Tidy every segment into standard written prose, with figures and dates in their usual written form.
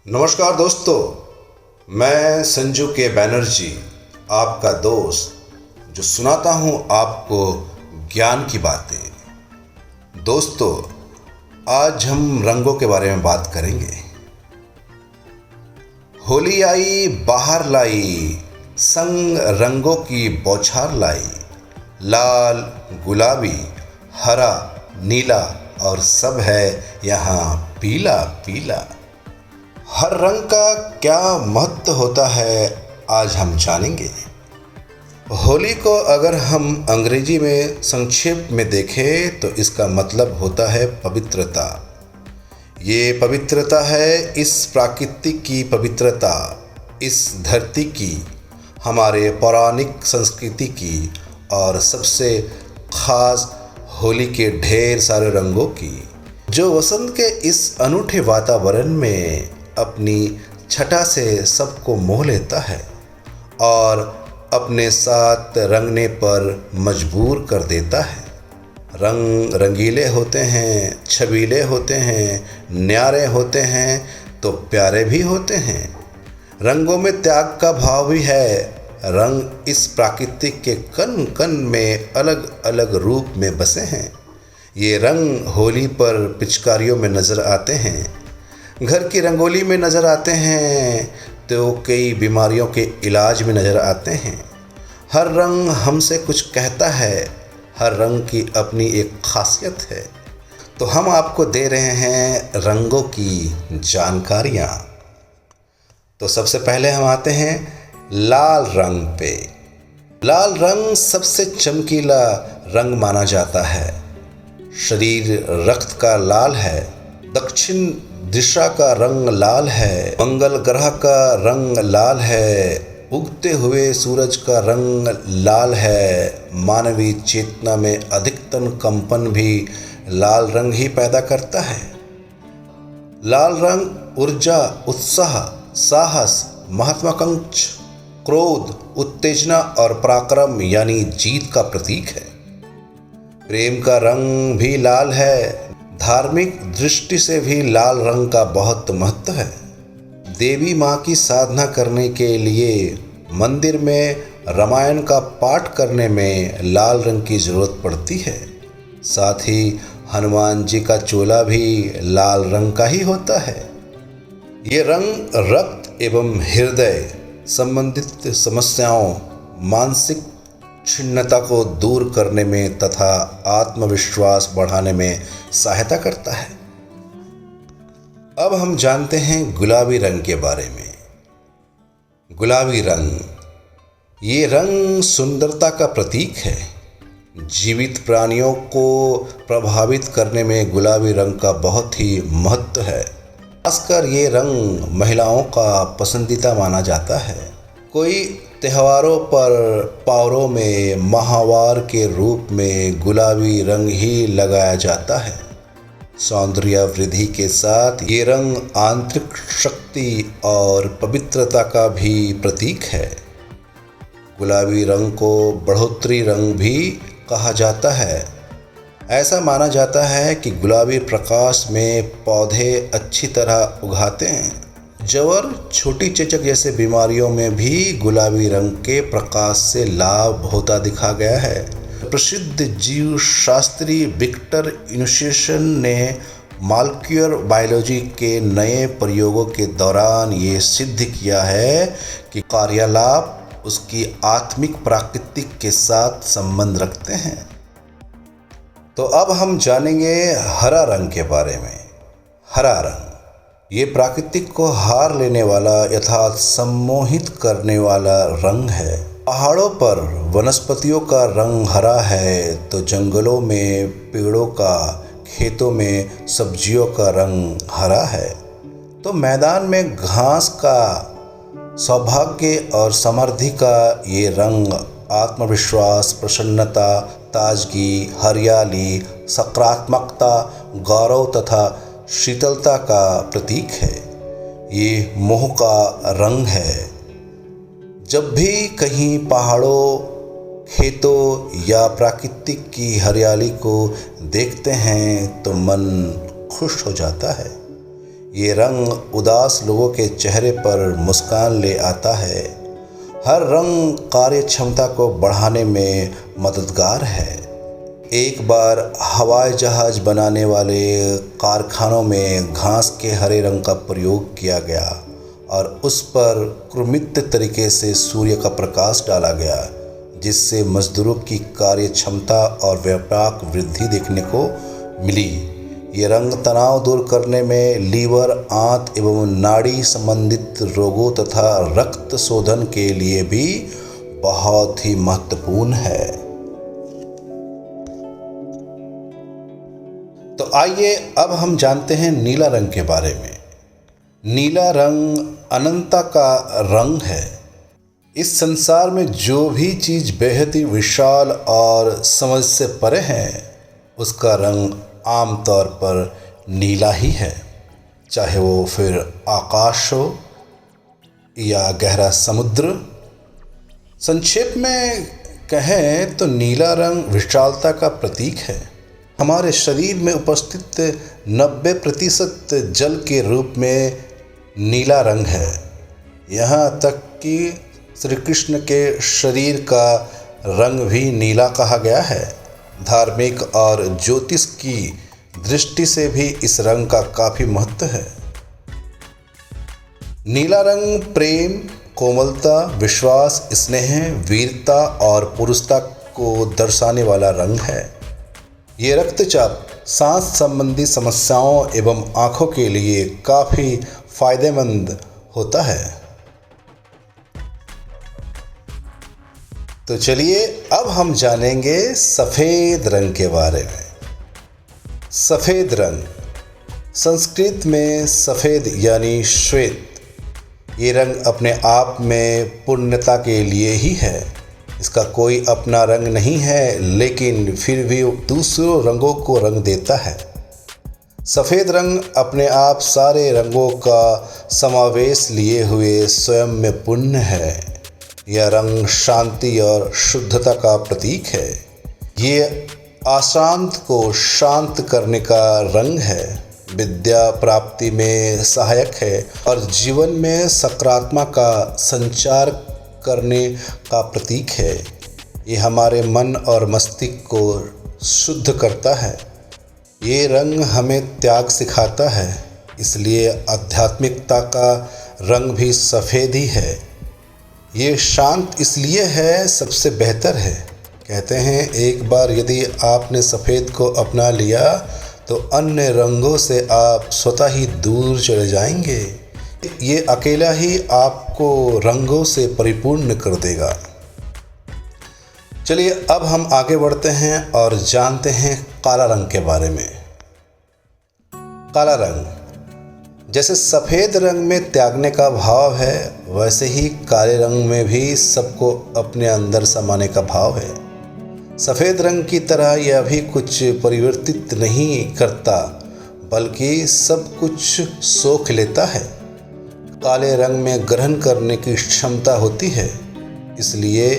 नमस्कार दोस्तों, मैं संजू के बैनर्जी आपका दोस्त जो सुनाता हूँ आपको ज्ञान की बातें। दोस्तों, आज हम रंगों के बारे में बात करेंगे। होली आई बाहर लाई, संग रंगों की बौछार लाई। लाल, गुलाबी, हरा, नीला और सब है यहाँ पीला पीला। हर रंग का क्या महत्व होता है आज हम जानेंगे। होली को अगर हम अंग्रेजी में संक्षेप में देखें तो इसका मतलब होता है पवित्रता। ये पवित्रता है इस प्रकृति की पवित्रता, इस धरती की, हमारे पौराणिक संस्कृति की और सबसे खास होली के ढेर सारे रंगों की, जो वसंत के इस अनूठे वातावरण में अपनी छटा से सबको मोह लेता है और अपने साथ रंगने पर मजबूर कर देता है। रंग रंगीले होते हैं, छबीले होते हैं, न्यारे होते हैं तो प्यारे भी होते हैं। रंगों में त्याग का भाव भी है। रंग इस प्रकृति के कण कण में अलग अलग रूप में बसे हैं। ये रंग होली पर पिचकारियों में नज़र आते हैं, घर की रंगोली में नज़र आते हैं तो कई बीमारियों के इलाज में नज़र आते हैं। हर रंग हमसे कुछ कहता है, हर रंग की अपनी एक खासियत है। तो हम आपको दे रहे हैं रंगों की जानकारियाँ। तो सबसे पहले हम आते हैं लाल रंग पे। लाल रंग सबसे चमकीला रंग माना जाता है। शरीर रक्त का लाल है, दक्षिण दिशा का रंग लाल है, मंगल ग्रह का रंग लाल है, उगते हुए सूरज का रंग लाल है। मानवीय चेतना में अधिकतम कंपन भी लाल रंग ही पैदा करता है। लाल रंग ऊर्जा, उत्साह, साहस, महत्वाकांक्षा, क्रोध, उत्तेजना और पराक्रम यानी जीत का प्रतीक है। प्रेम का रंग भी लाल है। धार्मिक दृष्टि से भी लाल रंग का बहुत महत्व है। देवी माँ की साधना करने के लिए मंदिर में रामायण का पाठ करने में लाल रंग की जरूरत पड़ती है। साथ ही हनुमान जी का चोला भी लाल रंग का ही होता है। ये रंग रक्त एवं हृदय संबंधित समस्याओं, मानसिक क्षीणता को दूर करने में तथा आत्मविश्वास बढ़ाने में सहायता करता है। अब हम जानते हैं गुलाबी रंग के बारे में। गुलाबी रंग, ये रंग सुंदरता का प्रतीक है। जीवित प्राणियों को प्रभावित करने में गुलाबी रंग का बहुत ही महत्व है। खासकर ये रंग महिलाओं का पसंदीदा माना जाता है। कोई त्योहारों पर पावरों में माहवार के रूप में गुलाबी रंग ही लगाया जाता है। सौंदर्य वृद्धि के साथ ये रंग आंतरिक शक्ति और पवित्रता का भी प्रतीक है। गुलाबी रंग को बढ़ोतरी रंग भी कहा जाता है। ऐसा माना जाता है कि गुलाबी प्रकाश में पौधे अच्छी तरह उगाते हैं। जवर, छोटी चेचक जैसे बीमारियों में भी गुलाबी रंग के प्रकाश से लाभ होता दिखा गया है। प्रसिद्ध जीव शास्त्री विक्टर इनुशिएशन ने मॉलिक्यूलर बायोलॉजी के नए प्रयोगों के दौरान ये सिद्ध किया है कि कार्यालाप उसकी आत्मिक प्रकृति के साथ संबंध रखते हैं। तो अब हम जानेंगे हरा रंग के बारे में। हरा रंग ये प्राकृतिक को हार लेने वाला यथार्थ सम्मोहित करने वाला रंग है। पहाड़ों पर वनस्पतियों का रंग हरा है तो जंगलों में पेड़ों का, खेतों में सब्जियों का रंग हरा है। तो मैदान में घास का, सौभाग्य और समृद्धि का ये रंग आत्मविश्वास, प्रसन्नता, ताजगी, हरियाली, सकारात्मकता, गौरव तथा शीतलता का प्रतीक है। ये मोह का रंग है। जब भी कहीं पहाड़ों, खेतों या प्राकृतिक की हरियाली को देखते हैं तो मन खुश हो जाता है। ये रंग उदास लोगों के चेहरे पर मुस्कान ले आता है। हर रंग कार्य क्षमता को बढ़ाने में मददगार है। एक बार हवाई जहाज बनाने वाले कारखानों में घास के हरे रंग का प्रयोग किया गया और उस पर कृत्रिम तरीके से सूर्य का प्रकाश डाला गया, जिससे मजदूरों की कार्य क्षमता और व्यापक वृद्धि देखने को मिली। ये रंग तनाव दूर करने में, लीवर, आंत एवं नाड़ी संबंधित रोगों तथा रक्त शोधन के लिए भी बहुत ही महत्वपूर्ण है। तो आइए अब हम जानते हैं नीला रंग के बारे में। नीला रंग अनंतता का रंग है। इस संसार में जो भी चीज़ बेहद ही विशाल और समझ से परे है, उसका रंग आमतौर पर नीला ही है, चाहे वो फिर आकाश हो या गहरा समुद्र। संक्षेप में कहें तो नीला रंग विशालता का प्रतीक है। हमारे शरीर में उपस्थित 90% जल के रूप में नीला रंग है। यहाँ तक कि श्री कृष्ण के शरीर का रंग भी नीला कहा गया है। धार्मिक और ज्योतिष की दृष्टि से भी इस रंग का काफ़ी महत्व है। नीला रंग प्रेम, कोमलता, विश्वास, स्नेह, वीरता और पुरुषता को दर्शाने वाला रंग है। ये रक्तचाप, सांस संबंधी समस्याओं एवं आँखों के लिए काफ़ी फायदेमंद होता है। तो चलिए अब हम जानेंगे सफ़ेद रंग के बारे में। सफ़ेद रंग संस्कृत में सफ़ेद यानी श्वेत। ये रंग अपने आप में पूर्णता के लिए ही है। इसका कोई अपना रंग नहीं है, लेकिन फिर भी दूसरों रंगों को रंग देता है। सफ़ेद रंग अपने आप सारे रंगों का समावेश लिए हुए स्वयं में पूर्ण है। यह रंग शांति और शुद्धता का प्रतीक है। ये अशांत को शांत करने का रंग है, विद्या प्राप्ति में सहायक है और जीवन में सकारात्मक का संचार करने का प्रतीक है। ये हमारे मन और मस्तिष्क को शुद्ध करता है। ये रंग हमें त्याग सिखाता है, इसलिए आध्यात्मिकता का रंग भी सफ़ेद ही है। ये शांत इसलिए है, सबसे बेहतर है। कहते हैं एक बार यदि आपने सफ़ेद को अपना लिया तो अन्य रंगों से आप स्वतः ही दूर चले जाएंगे। ये अकेला ही आपको रंगों से परिपूर्ण कर देगा। चलिए अब हम आगे बढ़ते हैं और जानते हैं काला रंग के बारे में। काला रंग जैसे सफ़ेद रंग में त्यागने का भाव है, वैसे ही काले रंग में भी सबको अपने अंदर समाने का भाव है। सफ़ेद रंग की तरह यह भी कुछ परिवर्तित नहीं करता, बल्कि सब कुछ सोख लेता है। काले रंग में ग्रहण करने की क्षमता होती है, इसलिए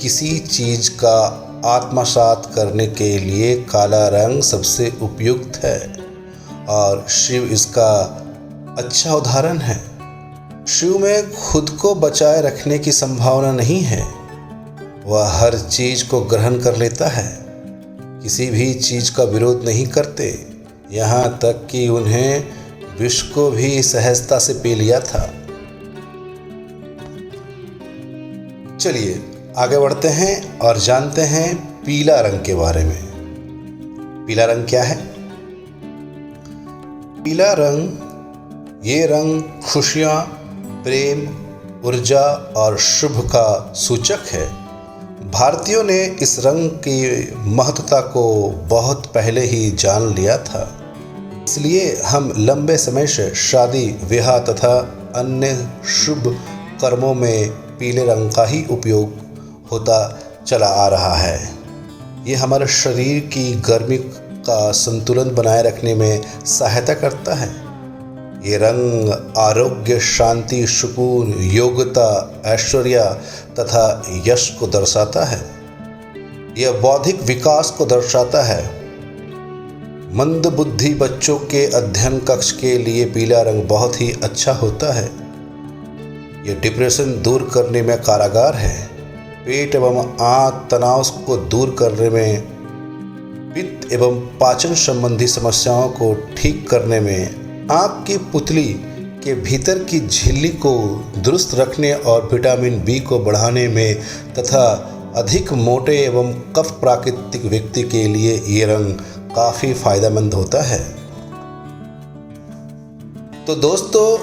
किसी चीज़ का आत्मसात करने के लिए काला रंग सबसे उपयुक्त है और शिव इसका अच्छा उदाहरण है। शिव में खुद को बचाए रखने की संभावना नहीं है। वह हर चीज़ को ग्रहण कर लेता है, किसी भी चीज़ का विरोध नहीं करते, यहाँ तक कि उन्हें विष को भी सहजता से पी लिया था। चलिए आगे बढ़ते हैं और जानते हैं पीला रंग के बारे में। पीला रंग क्या है? पीला रंग ये रंग खुशियाँ, प्रेम, ऊर्जा और शुभ का सूचक है। भारतीयों ने इस रंग की महत्वता को बहुत पहले ही जान लिया था, इसलिए हम लंबे समय से शादी, विवाह तथा अन्य शुभ कर्मों में पीले रंग का ही उपयोग होता चला आ रहा है। ये हमारे शरीर की गर्मी का संतुलन बनाए रखने में सहायता करता है। ये रंग आरोग्य, शांति, सुकून, योग्यता, ऐश्वर्य तथा यश को दर्शाता है। यह बौद्धिक विकास को दर्शाता है। मंदबुद्धि बच्चों के अध्ययन कक्ष के लिए पीला रंग बहुत ही अच्छा होता है। ये डिप्रेशन दूर करने में कारगर है। पेट एवं आंत तनाव को दूर करने में, पित्त एवं पाचन संबंधी समस्याओं को ठीक करने में, आंख की पुतली के भीतर की झिल्ली को दुरुस्त रखने और विटामिन बी को बढ़ाने में तथा अधिक मोटे एवं कफ प्राकृतिक व्यक्ति के लिए ये रंग काफ़ी फायदेमंद होता है। तो दोस्तों,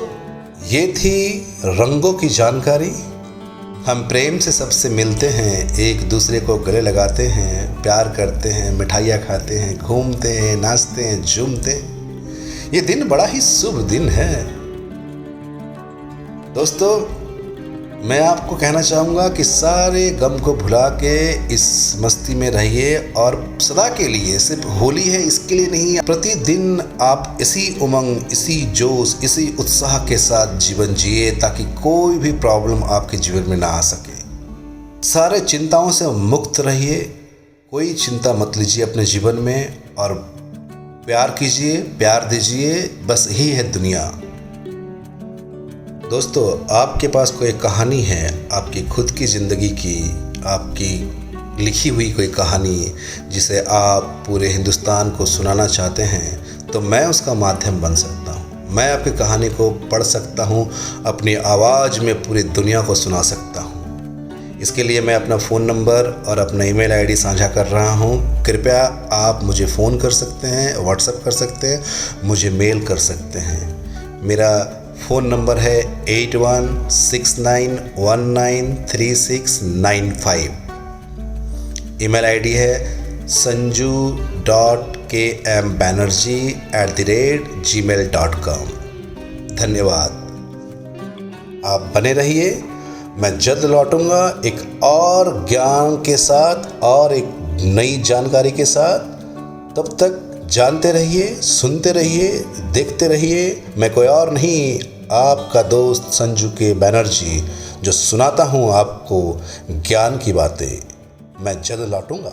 ये थी रंगों की जानकारी। हम प्रेम से सबसे मिलते हैं, एक दूसरे को गले लगाते हैं, प्यार करते हैं, मिठाइयाँ खाते हैं, घूमते हैं, नाचते हैं, झूमते हैं। ये दिन बड़ा ही शुभ दिन है। दोस्तों, मैं आपको कहना चाहूँगा कि सारे गम को भुला के इस मस्ती में रहिए और सदा के लिए, सिर्फ होली है इसके लिए नहीं, प्रतिदिन आप इसी उमंग, इसी जोश, इसी उत्साह के साथ जीवन जिए ताकि कोई भी प्रॉब्लम आपके जीवन में ना आ सके। सारे चिंताओं से मुक्त रहिए, कोई चिंता मत लीजिए अपने जीवन में और प्यार कीजिए, प्यार दीजिए, बस यही है दुनिया। दोस्तों, आपके पास कोई कहानी है, आपकी खुद की ज़िंदगी की, आपकी लिखी हुई कोई कहानी जिसे आप पूरे हिंदुस्तान को सुनाना चाहते हैं, तो मैं उसका माध्यम बन सकता हूँ। मैं आपकी कहानी को पढ़ सकता हूँ, अपनी आवाज़ में पूरी दुनिया को सुना सकता हूँ। इसके लिए मैं अपना फ़ोन नंबर और अपना ईमेल आईडी साझा कर रहा हूँ। कृपया आप मुझे फ़ोन कर सकते हैं, व्हाट्सएप कर सकते हैं, मुझे मेल कर सकते हैं। मेरा फ़ोन नंबर है 8169193695। ईमेल आईडी है sanju.kmbanerjee@gmail.com। धन्यवाद। आप बने रहिए, मैं जल्द लौटूंगा एक और ज्ञान के साथ और एक नई जानकारी के साथ। तब तक जानते रहिए, सुनते रहिए, देखते रहिए। मैं कोई और नहीं, आपका दोस्त संजू के बैनर्जी, जो सुनाता हूँ आपको ज्ञान की बातें। मैं जल्द लौटूंगा।